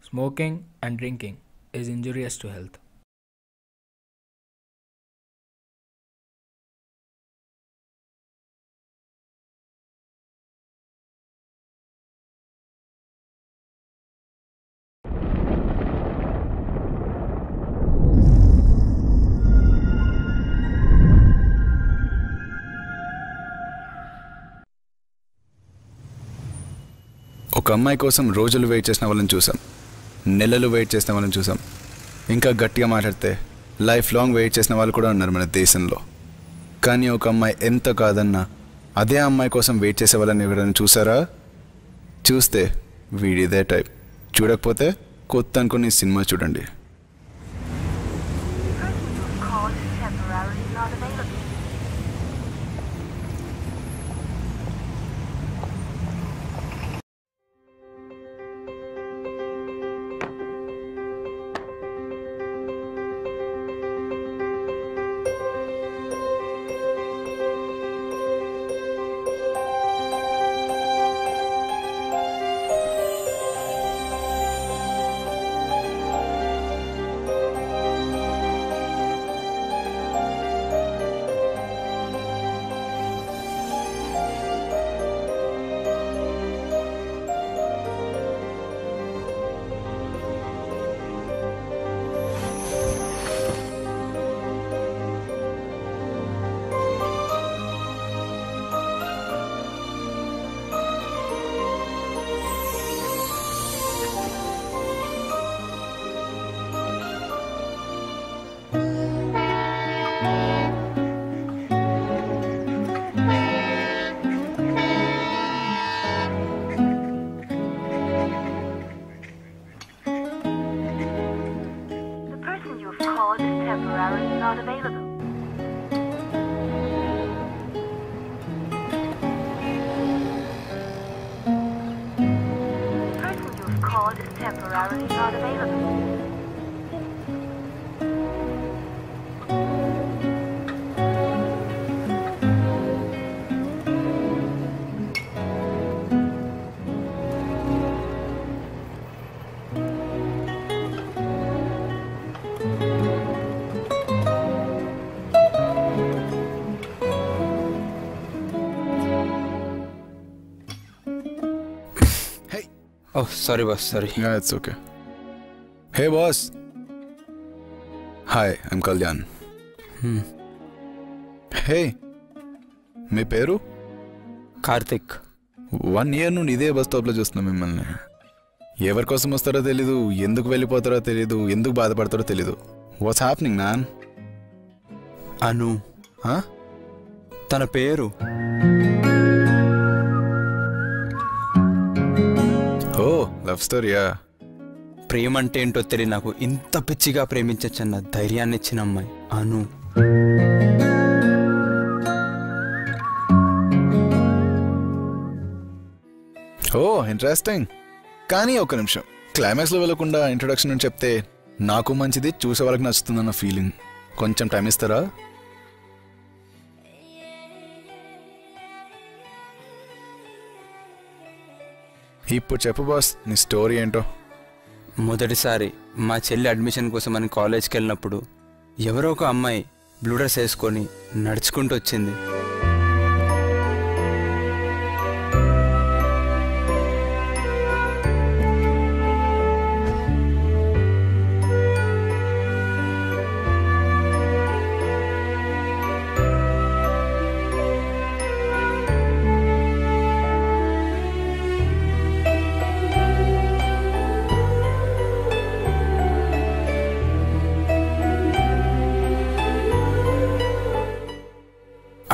Smoking and drinking is injurious to health. ఒక అమ్మాయి కోసం రోజులు వెయిట్ చేసిన వాళ్ళని చూసాం, నెలలు వెయిట్ చేసిన వాళ్ళని చూసాం, ఇంకా గట్టిగా మాట్లాడితే లైఫ్ లాంగ్ వెయిట్ చేసిన వాళ్ళు కూడా ఉన్నారు మన దేశంలో. కానీ ఒక అమ్మాయి ఎంత కాదన్నా అదే అమ్మాయి కోసం వెయిట్ చేసే వాళ్ళని ఎవరైనా చూసారా? చూస్తే వీడిదే టైప్, చూడకపోతే కొత్త అనుకుని సినిమా చూడండి. Not available. The person you've called is temporarily not available. Oh, sorry boss, sorry. Yeah, it's okay. Hey boss. Hi, I'm Kalyan. Hey, మీ పేరు? కార్తిక్. 1 year నుండి ఇదే బస్ స్టాప్లో చూస్తున్నా మిమ్మల్ని. ఎవరి కోసం వస్తారో తెలీదు, ఎందుకు వెళ్ళిపోతారో తెలీదు, ఎందుకు బాధపడతారో తెలీదు. What's happening man? అను. తన పేరు. ఓ, లవ్ స్టోరీయా? ప్రేమ అంటే ఏంటో తెలియదు నాకు. ఇంత పిచ్చిగా ప్రేమించచ్చన్న ధైర్యాన్ని ఇచ్చిన అమ్మాయి అను. ఓ, ఇంట్రెస్టింగ్. కానీ ఒక నిమిషం, క్లైమాక్స్లో వెళ్ళకుండా ఇంట్రొడక్షన్ అని చెప్తే నాకు మంచిది, చూసే వాళ్ళకి నచ్చుతుందన్న ఫీలింగ్. కొంచెం టైం ఇస్తారా? ఇప్పుడు చెప్పు బాస్, నీ స్టోరీ ఏంటో. మొదటిసారి మా చెల్లి అడ్మిషన్ కోసం అని కాలేజ్కి వెళ్ళినప్పుడు ఎవరో ఒక అమ్మాయి బ్లూ డ్రెస్ వేసుకొని నడుచుకుంటూ వచ్చింది.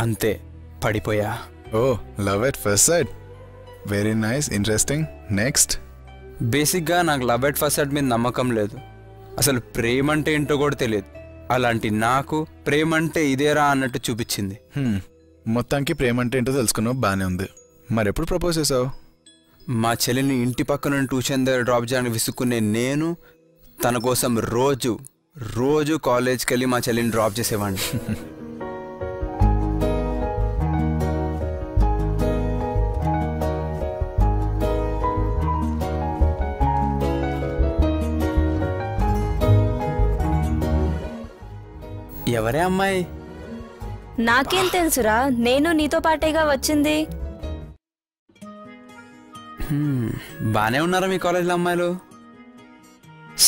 అంతే, పడిపోయా. ఓ, love at first sight. Very nice, interesting. Next. బేసిక్గా నాకు లవ్ ఎట్ ఫస్ట్ సైట్ మీద నమ్మకం లేదు. అసలు ప్రేమ అంటే ఏంటో కూడా తెలియదు. అలాంటి నాకు ప్రేమ అంటే ఇదేరా అన్నట్టు చూపించింది. మొత్తానికి ప్రేమ అంటే ఏంటో తెలుసుకున్నావు, బాగానే ఉంది. మరి ఎప్పుడు ప్రపోజ్ చేసావు? మా చెల్లిని ఇంటి పక్కన ట్యూషన్ దగ్గర డ్రాప్ చేయడానికి విసుక్కునే నేను తన కోసం రోజు కాలేజ్కి వెళ్ళి మా చెల్లిని డ్రాప్ చేసేవాడిని. ఎవరే అమ్మాయి? నాకేం తెలుసురా, నేను నీతో పాటేగా వచ్చింది. బానే ఉన్నారా మీ కాలేజీలో అమ్మాయిలు?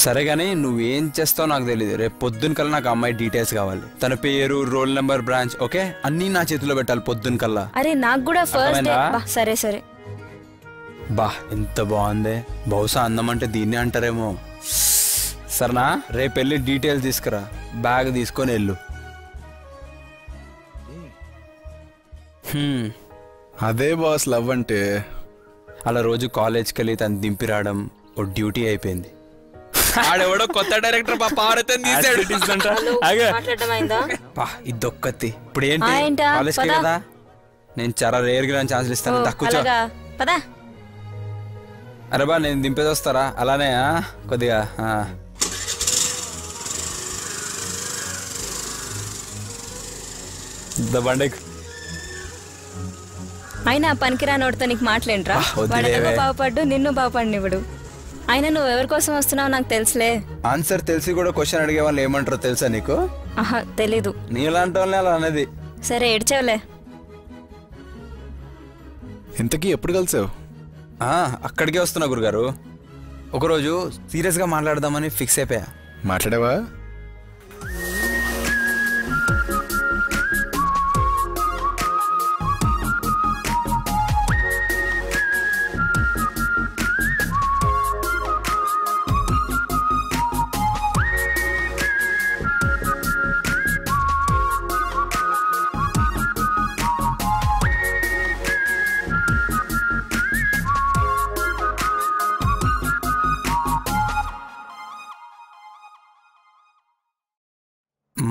సరే గానీ నువ్వేం చేస్తావు నాకు తెలియదు. రేపు పొద్దున్న కల్లా నాకు అమ్మాయి డీటెయిల్స్ కావాలి. తన పేరు, రోల్ నెంబర్, బ్రాంచ్, ఓకే అన్నీ నా చేతిలో పెట్టాలి పొద్దున్న కల్లా. అరే నాకు కూడా ఫస్ట్ డే. సరే సరే. బా ఎంత బాగుందే. బహుశా అందం అంటే దీన్నే అంటారేమో. సరేనా, రేపు వెళ్ళి డీటెయిల్స్ తీసుకురా, బ్యాగ్ తీసుకొని వెళ్ళు. అదే బాస్ లవ్ అంటే. అలా రోజు కాలేజ్కి వెళ్ళి తను దింపి రావడం ఓ డ్యూటీ అయిపోయింది. ఆడెవడో కొత్త డైరెక్టర్ ఇదొక్కతి. ఇప్పుడు ఏంటి కాలేజ్కి కదా, నేను చాలా రేర్గా ఛాన్స్ ఇస్తాను. తక్కువ. అరే బా నేను దింపేది వస్తారా? అలానే కొద్దిగా. బండి అయినా పనికిరా నోటితో నీకు మాట్లాడరా? బాగుపడ్డు, నిన్ను బాగుపడినివ్వడు. అయినా నువ్వు ఎవరి కోసం వస్తున్నావు నాకు తెలుసులే. ఆన్సర్ తెలిసి కూడా క్వశ్చన్ అడిగే వాళ్ళు ఏమంటారో తెలుసా నీకు? ఆహా తెలీదు. నీలాంటి వాళ్ళని అలా అనేది. సరే ఏడ్చావులే. ఇంతకీ ఎప్పుడు కలిసావు? అక్కడికే వస్తున్నా గురుగారు. ఒకరోజు సీరియస్గా మాట్లాడదామని ఫిక్స్ అయిపోయా. మాట్లాడావా?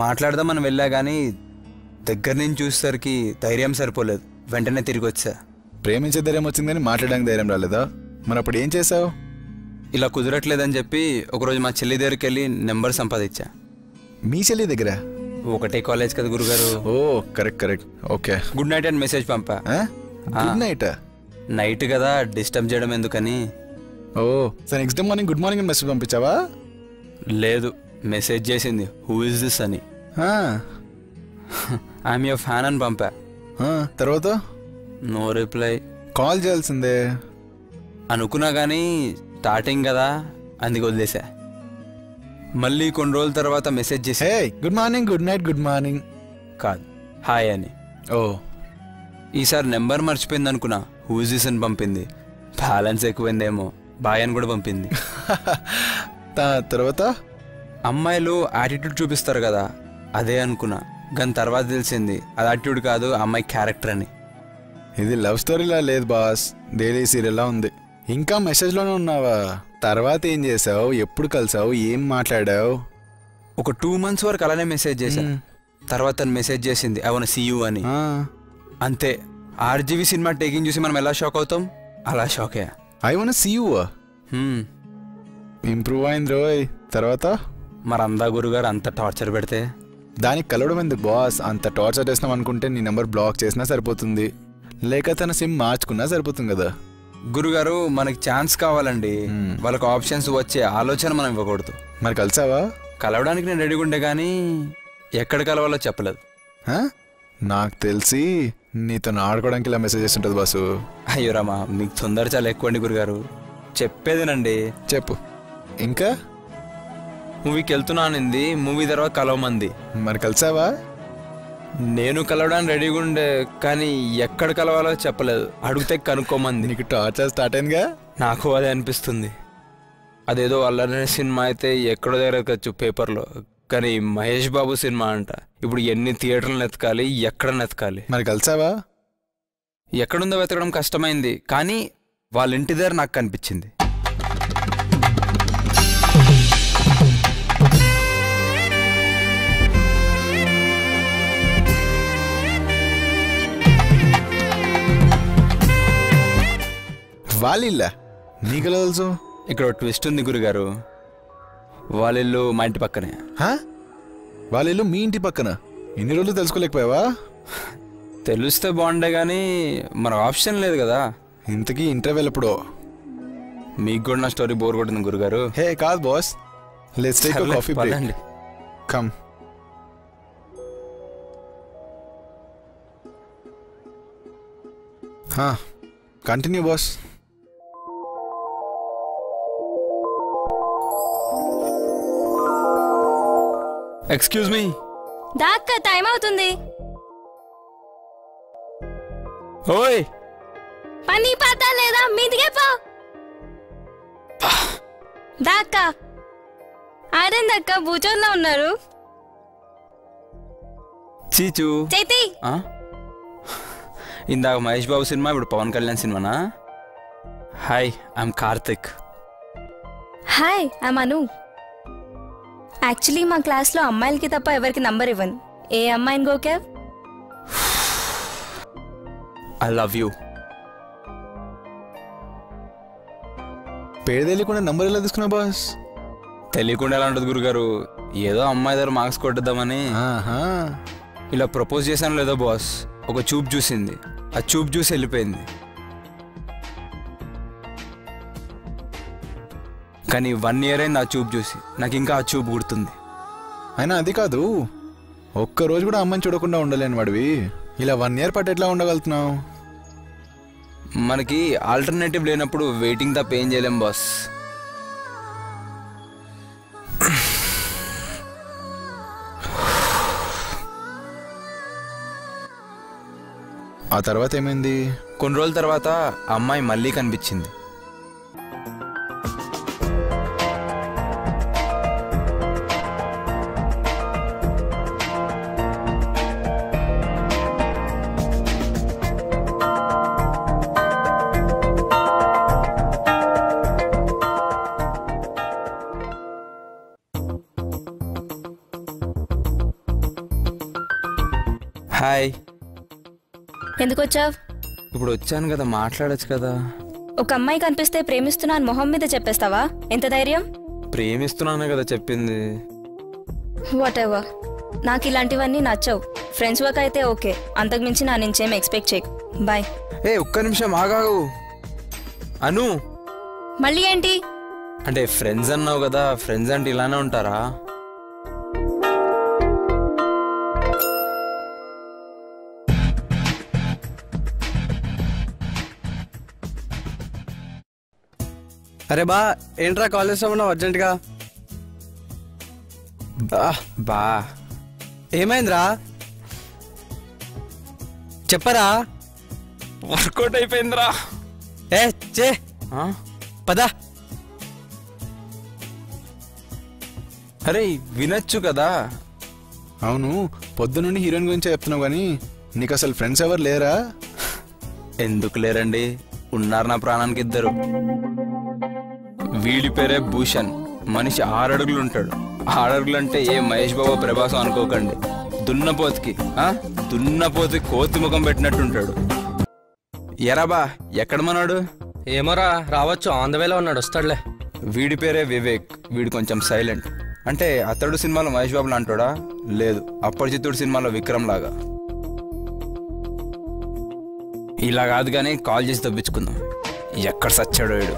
మాట్లాడదామని వెళ్ళా కానీ దగ్గర నుంచి చూసేసరికి ధైర్యం సరిపోలేదు. వెంటనే తిరిగి వచ్చా. ప్రేమించే ధైర్యం వచ్చిందని మాట్లాడడానికి ధైర్యం రాలేదా? మరి అప్పుడు ఏం చేసావు? ఇలా కుదరట్లేదని చెప్పి ఒకరోజు మా చెల్లి దగ్గరికి వెళ్ళి నెంబర్ సంపాదించా. మీ చెల్లి దగ్గర? ఒకటే కాలేజ్ కదా గురుగారు. ఓ correct correct. Okay. Good night అని మెసేజ్ పంపా. Good night? నైట్ కదా, డిస్టర్బ్ చేయడం ఎందుకని. ఓ సరే, next day morning good morning అని మెసేజ్ పంపించావా? లేదు, మెసేజ్ చేసింది హూ ఇస్ దిస్ అని. ఐఎమ్ యువర్ ఫ్యాన్ అని పంపా. తర్వాత నో రిప్లై. కాల్ చేయాల్సిందే అనుకున్నా కానీ స్టార్టింగ్ కదా అందుకు వదిలేసా. మళ్ళీ కొన్ని రోజుల తర్వాత మెసేజ్ చేసి good morning, good night, good morning కాదు హాయ్ అని. ఓ ఈసారి నెంబర్ మర్చిపోయింది అనుకున్నా. హూ ఇస్ దిస్ అని పంపింది. బ్యాలెన్స్ ఎక్కువైందేమో, బాయ్ అని కూడా పంపింది. తర్వాత అమ్మాయిలు యాటిట్యూడ్ చూపిస్తారు కదా, అదే అనుకున్నా. కానీ తర్వాత తెలిసింది అది యాటిట్యూడ్ కాదు, అమ్మాయి క్యారెక్టర్ అని. ఇది లవ్ స్టోరీలా లేదు బాస్, డైలీ సీరియల్లా ఉంది. ఇంకా మెసేజ్లోనే ఉన్నావా? తర్వాత ఏం చేసావు? ఎప్పుడు కలిసావు? ఏం మాట్లాడావు? ఒక 2 months వరకు అలానే మెసేజ్ చేశా. తర్వాత తను మెసేజ్ చేసింది ఐ వాంట్ సీ యూ అని. అంతే. ఆర్జీవి సినిమా టేకింగ్ చూసి మనం ఎలా షాక్ అవుతాం, అలా షాక్ అయ్యా. I want see you. Improve అయింది రోయ్. తర్వాత మరందా గురుగారు అంత టార్చర్ పెడితే దానికి కలవడం ఎందుకు బాస్? అంత టార్చర్ చేసినాం అనుకుంటే నీ నెంబర్ బ్లాక్ చేసినా సరిపోతుంది, లేక తన సిమ్ మార్చుకున్నా సరిపోతుంది కదా. గురుగారు మనకి ఛాన్స్ కావాలండి, వాళ్ళకి ఆప్షన్స్ వచ్చే ఆలోచన మనం ఇవ్వకూడదు. మరి కలిసావా? కలవడానికి నేను రెడీగా ఉండే కానీ ఎక్కడ కలవాలో చెప్పలేదు. నాకు తెలిసి నీతో ఆడుకోవడానికి ఇలా మెసేజ్ చేస్తుంటుంది బాసు. అయ్యో రామా, మీకు తొందర చాలా ఎక్కువ అండి గురుగారు. చెప్పేదేనండి. చెప్పు. ఇంకా మూవీకి వెళ్తున్నానింది, మూవీ తర్వాత కలవమంది. మరి కలిసావా? నేను కలవడానికి రెడీగా ఉండే కానీ ఎక్కడ కలవాలో చెప్పలేదు. అడిగితే కనుక్కోమంది. నీకు టార్చర్ స్టార్ట్ అయిందిగా. నాకు అదే అనిపిస్తుంది. అదేదో అల్లరి సినిమా అయితే ఎక్కడో దగ్గరకొచ్చు పేపర్లో, కానీ మహేష్ బాబు సినిమా అంట. ఇప్పుడు ఎన్ని థియేటర్లు ఎతకాలి, ఎక్కడ నెతకాలి? మరి కలిసావా? ఎక్కడుందో వెతకడం కష్టమైంది, కానీ వాళ్ళ ఇంటి దగ్గర నాకు కనిపించింది. వాళ్ళిల్లా నీకు తెలుసు? ఇక్కడ ట్విస్ట్ ఉంది గురుగారు. వాళ్ళిల్లు మా ఇంటి పక్కనే. వాళ్ళిల్లు మీ ఇంటి పక్కన? ఇన్ని రోజులు తెలుసుకోలేకపోయావా? తెలిస్తే బాగుండే కానీ మన ఆప్షన్ లేదు కదా. ఇంతకీ ఇంటర్వెల్ ఎప్పుడో? మీకు కూడా నా స్టోరీ బోర్ కొట్టింది గురుగారు. హే కాదు boss, let's take a coffee break. Come. Continue boss. Excuse me. దాక్క టైం అవుతుంది. ఓయ్ పని పాత లేదా మీదికే పో. దాక్క ఆడందక్క భూచోన్లో ఉన్నారు. చీచు చైతి ఇందాక మహేష్ బాబు సినిమా, ఇప్పుడు పవన్ కళ్యాణ్ సినిమానా? Hi, I'm Karthik. Hi I'm Anu. Actually మా క్లాస్లో అమ్మాయిలకి తప్ప ఎవరికి నంబర్ ఇవ్వను. ఏ అమ్మాయిని గోకే? I love you. పేరు తెలియకుండా నంబర్ ఎలా తీసుకున్నావు బాస్? తెలియకుండా ఎలా ఉంటుంది గురుగారు, ఏదో అమ్మాయి దగ్గర మార్క్స్ కొట్టిద్దామని ఇలా ప్రపోజ్ చేశాను లేదో బాస్. ఒక చూపు చూసింది, ఆ చూపు చూసి వెళ్ళిపోయింది. కానీ 1 year అయింది ఆ చూపు చూసి. నాకు ఇంకా ఆ చూపు గుర్తుంది. అయినా అది కాదు, ఒక్కరోజు కూడా అమ్మాయిని చూడకుండా ఉండలేని వాడివి ఇలా 1 year పాటు ఎట్లా ఉండగలుగుతున్నావు? మనకి ఆల్టర్నేటివ్ లేనప్పుడు వెయిటింగ్ తప్ప ఏం చేయలేం బాస్. ఆ తర్వాత ఏమైంది? కొన్ని రోజుల తర్వాత ఆ అమ్మాయి మళ్ళీ కనిపించింది. హాయ్. ఎందుకు వచ్చావు? ఇప్పుడు వచ్చాను కదా, మాట్లాడచ్చు కదా. ఒక అమ్మాయి కనిపిస్తే ప్రేమిస్తున్నాను మొహం మీద చెప్పేస్తావా? ఎంత ధైర్యం? ప్రేమిస్తున్నానే కదా చెప్పింది. వాట్ ఎవర్, నాకు ఇలాంటివన్నీ నచ్చవు. ఫ్రెండ్స్ వర్క్ అయితే ఓకే, అంతకుమించి నా నుంచేం ఎక్స్పెక్ట్ చేయకు. బాయ్. ఒక్క నిమిషం ఆగాగు అను. మళ్ళీ ఏంటి? అంటే ఫ్రెండ్స్ అన్నావు కదా, ఫ్రెండ్స్ అంటే ఇలానే ఉంటారా? అరే బా, ఏంట్రా కాలేజ్లో ఉన్నావు అర్జెంటుగా? బా ఏమైందిరా చెప్పరా? వర్కౌట్ అయిపోయిందిరా. చే పదా. అరే వినొచ్చు కదా. అవును, పొద్దునుండి హీరోయిన్ గురించి చెప్తున్నావు కానీ నీకు అసలు ఫ్రెండ్స్ ఎవరు లేరా? ఎందుకు లేరండి, ఉన్నారు నా ప్రాణానికి 2. వీడి పేరే భూషణ్. మనిషి 6 అడుగులు ఉంటాడు. 6 అడుగులు అంటే ఏ మహేష్ బాబు ప్రభాసం అనుకోకండి. దున్నపోతుకి కోతి ముఖం పెట్టినట్టుంటాడు. ఎరాబా, ఎక్కడ మనాడు? ఏమోరా, రావచ్చు, ఆన్ ద వేలో ఉన్నాడు, వస్తాడులే. వీడి పేరే వివేక్. వీడు కొంచెం సైలెంట్. అంటే అతడు సినిమాలో మహేష్ బాబులు అంటాడా? లేదు, అప్పటిచిత్తుడు సినిమాలో విక్రమ్ లాగా. ఇలా కాదు కానీ కాల్ చేసి తప్పించుకుందాం. ఎక్కడ సచ్చాడో వీడు.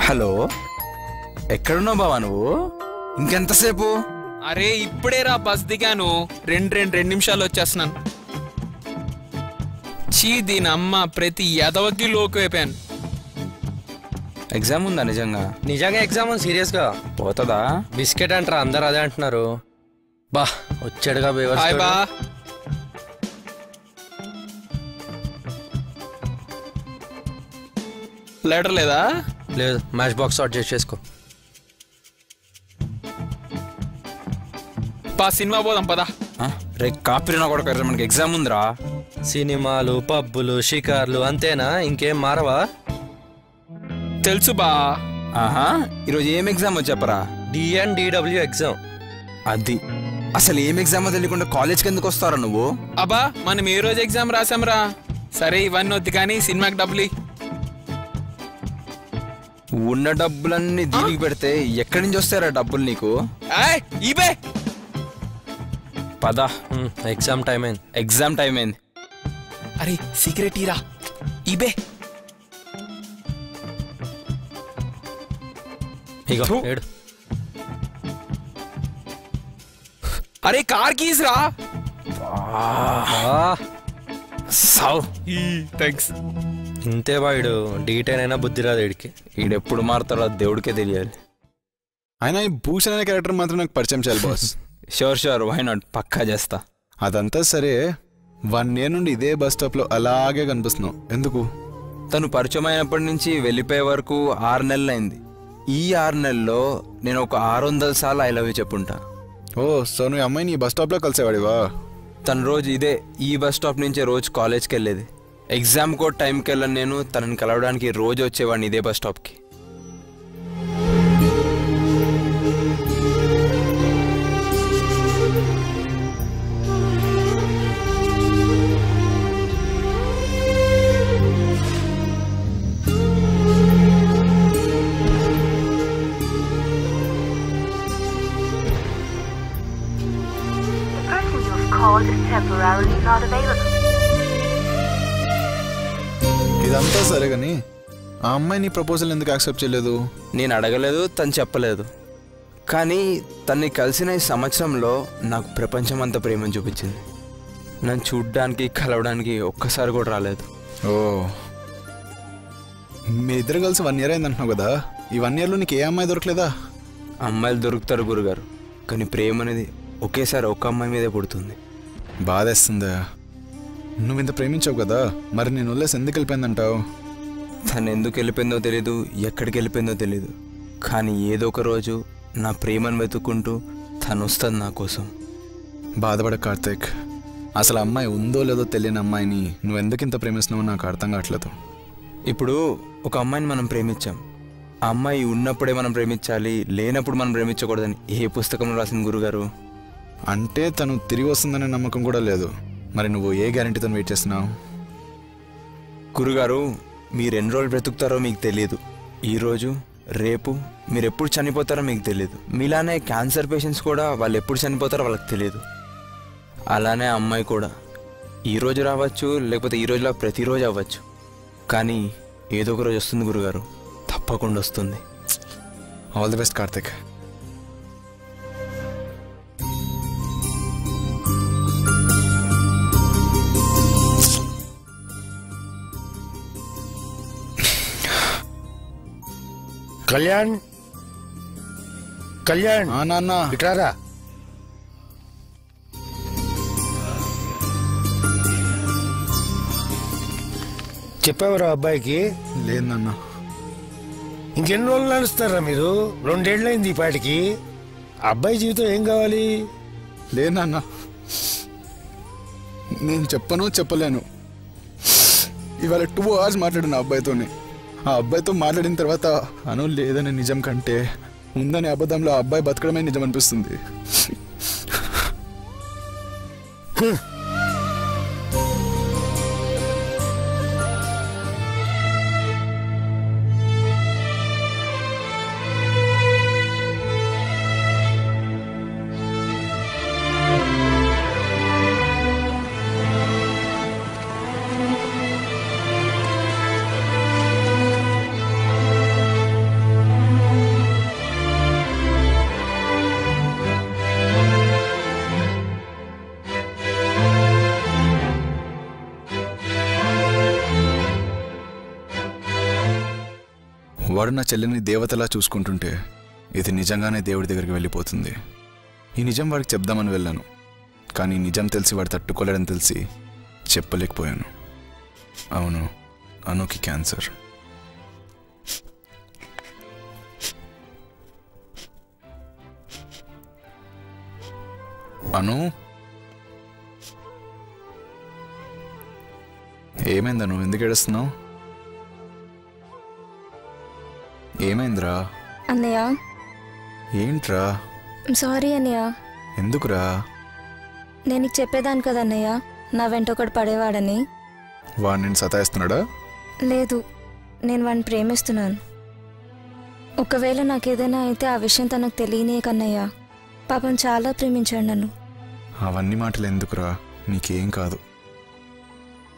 హలో, ఎక్కడున్నావు బావా నువ్వు? ఇంకెంతసేపు? అరే ఇప్పుడే రా, బస్ దిగాను. 2 నిమిషాలు వచ్చేస్తున్నాను. చీ దీని అమ్మ, ప్రతి ఎదవకి లోకు అయిపోయాను. ఎగ్జామ్ ఉందా నిజంగా? నిజంగా ఎగ్జామ్ సీరియస్గా పోతుందా? బిస్కెట్ అంటారా, అందరు అదే అంటున్నారు. బా వచ్చాడుగా బేవర్స్. హాయ్ బా. లెటర్ లేదా? లేదు, మ్యాచ్ బాక్స్ ఆర్డర్ చేసుకో. సినిమా పోదాం పదా. రే కాపిరినా కొడుకు, మనకి ఎగ్జామ్ ఉందిరా. సినిమాలు, పబ్బులు, షికార్లు అంతేనా? ఇంకేం మారవా? తెలుసు బా. ఈరోజు ఏం ఎగ్జామ్ చెప్పరా? DNDW exam. అది అసలు ఏం ఎగ్జామో తెలియకుండా కాలేజ్కి ఎందుకు వస్తారా నువ్వు? అబ్బా, మనం ఏ రోజు ఎగ్జామ్ రాసాంరా. సరే ఇవన్నీ వద్దు కానీ సినిమాకి డబ్బులు. ఉన్న డబ్బులన్నీ దీనికి పెడితే ఎక్కడి నుంచి వస్తారా డబ్బులు నీకు? ఇవే పదా, ఎగ్జామ్ టైం అయింది. ఎగ్జామ్ టైం అయింది. అరే సీక్రెట్ ఇరా. ఇబే ఇగో ఏడు. అరే కార్ కీస్ రా. సావ్ థ్యాంక్స్. ఇంతే వాడు డీటెయిల్ అయినా బుద్ధి రాదు వీడికి. ఈడెప్పుడు మారుతారో దేవుడికే తెలియాలి. అయినా ఈ భూషణ్ అనే క్యారెక్టర్ మాత్రం నాకు పరిచయం చేయాలి బాస్. షూర్ వై నాట్, పక్కా చేస్తా. అదంతా సరే 1 year నుండి ఇదే బస్ స్టాప్లో అలాగే కనిపిస్తున్నావు, ఎందుకు? తను పరిచయం అయినప్పటి నుంచి వెళ్ళిపోయే వరకు 6 నెలలు అయింది. ఈ 6 నెలల్లో నేను ఒక 600 సార్లు ఐ లవ్ యూ చెప్పుంటా. ఓ సో నువ్వు అమ్మాయిని ఈ బస్ స్టాప్లో కలిసేవాడివా? తను రోజు ఈ బస్ స్టాప్ నుంచే రోజు కాలేజ్కి వెళ్ళేది. ఎగ్జామ్ కూడా టైంకి వెళ్ళను నేను. తనని కలవడానికి రోజు వచ్చేవాడిని ఇదే bus స్టాప్కి. Call is temporarily not available. ఇదంతా సరే కానీ ఆ అమ్మాయి నీ ప్రపోజల్ ఎందుకు యాక్సెప్ట్ చేయలేదు? నేను అడగలేదు, తను చెప్పలేదు. కానీ తన్ని కలిసిన ఈ సంవత్సరంలో నాకు ప్రపంచం అంతా ప్రేమను చూపించింది. నన్ను చూడ్డానికి కలవడానికి ఒక్కసారి కూడా రాలేదు. ఓ మీ ఇద్దరు కలిసి 1 year అయిందంటున్నావు కదా, ఈ 1 yearలో నీకు ఏ అమ్మాయి దొరకలేదా? అమ్మాయిలు దొరుకుతారు గురుగారు, కానీ ప్రేమ అనేది ఒకేసారి ఒక అమ్మాయి మీదే పుడుతుంది. బాధేస్తుందా? నువ్వు ఇంత ప్రేమించావు కదా, మరి నేను వదిలేసి ఎందుకు వెళ్ళిపోయిందంటావు? తను ఎందుకు వెళ్ళిపోయిందో తెలీదు, ఎక్కడికి వెళ్ళిపోయిందో తెలీదు. కానీ ఏదో ఒక రోజు నా ప్రేమను వెతుక్కుంటూ తను వస్తుంది నా కోసం. బాధపడ కార్తీక్, అసలు అమ్మాయి ఉందో లేదో తెలియని అమ్మాయిని నువ్వెందుకు ఇంత ప్రేమిస్తున్నావో నాకు అర్థం కావట్లేదు. ఇప్పుడు ఒక అమ్మాయిని మనం ప్రేమించాం, ఆ అమ్మాయి ఉన్నప్పుడే మనం ప్రేమించాలి, లేనప్పుడు మనం ప్రేమించకూడదని ఏ పుస్తకంలో రాసింది గురుగారు? అంటే తను తిరిగి వస్తుందనే నమ్మకం కూడా లేదు. మరి నువ్వు ఏ గ్యారంటీతో వెయిట్ చేస్తున్నావు? గురుగారు, మీరు ఎన్ని రోజులు బ్రతుకుతారో మీకు తెలియదు. ఈరోజు రేపు మీరు ఎప్పుడు చనిపోతారో మీకు తెలియదు. మీలానే క్యాన్సర్ పేషెంట్స్ కూడా వాళ్ళు ఎప్పుడు చనిపోతారో వాళ్ళకి తెలియదు. అలానే అమ్మాయి కూడా ఈరోజు రావచ్చు, లేకపోతే ఈ రోజులా ప్రతిరోజు అవ్వచ్చు. కానీ ఏదో ఒక రోజు వస్తుంది గురుగారు, తప్పకుండా వస్తుంది. All the best Karthik. Kalyan, Kalyan నాన్న ఇట్లారా. చెప్పావరా అబ్బాయికి? లేదు నాన్న. ఇంకెన్ని రోజులు నడుస్తారా మీరు? 2 ఏళ్ళైంది ఈ పాటికి. అబ్బాయి జీవితం ఏం కావాలి? లేదు నాన్న, నేను చెప్పలేను. ఇవాళ 2 hours మాట్లాడిన అబ్బాయితోనే. ఆ అబ్బాయితో మాట్లాడిన తర్వాత అను లేదని నిజం కంటే ఉందని అబద్ధంలో ఆ అబ్బాయి బతకడమే నిజం అనిపిస్తుంది. వాడు నా చెల్లిని దేవతలా చూసుకుంటుంటే ఇది నిజంగానే దేవుడి దగ్గరికి వెళ్ళిపోతుంది. ఈ నిజం వాడికి చెప్దామని వెళ్ళాను, కానీ నిజం తెలిసి వాడు తట్టుకోలేడని తెలిసి చెప్పలేకపోయాను. అవును, అనుకి క్యాన్సర్. అను, ఏమైందను? ఎందుకు ఏడుస్తున్నావు? ఏమైందిరా? అన్నయ్య. ఏంట్రా? సారీ అన్నయ్య. ఎందుకురా? నేను నీకు చెప్పేదాను కదా అన్నయ్య, నా వెంట ఒకటి పడేవాడని. వాడు నేను సతాయిస్తున్నాడా? లేదు, నేను వాడిని ప్రేమిస్తున్నాను. ఒకవేళ నాకేదైనా అయితే ఆ విషయం తనకు తెలియనే కన్నయ్య. పాపం చాలా ప్రేమించాడు నన్ను. అవన్నీ మాటలు ఎందుకురా, నీకేం కాదు.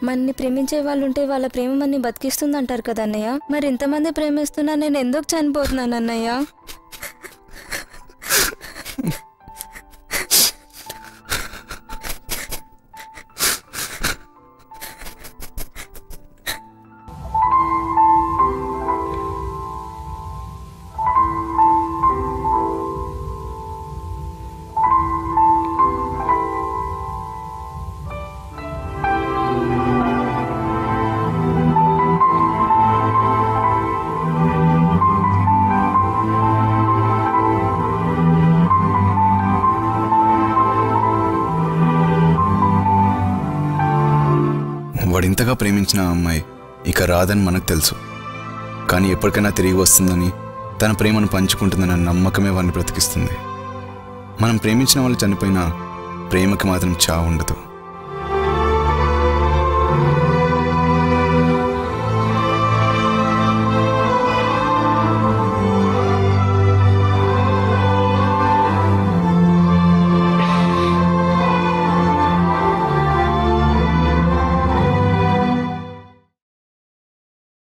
మన్ని ప్రేమించే వాళ్ళు ఉంటే వాళ్ళ ప్రేమ మన్ని బతికిస్తుంది అంటారు కదా అన్నయ్య. మరి ఇంతమంది ప్రేమిస్తున్నా నేను ఎందుకు చనిపోతున్నాను అన్నయ్య? వాడింతగా ప్రేమించిన ఆ అమ్మాయి ఇక రాదని మనకు తెలుసు. కానీ ఎప్పటికైనా తిరిగి వస్తుందని, తన ప్రేమను పంచుకుంటుందన్న నమ్మకమే వాడిని బ్రతికిస్తుంది. మనం ప్రేమించిన వాళ్ళు చనిపోయినా ప్రేమకి మాత్రం చావు ఉండదు.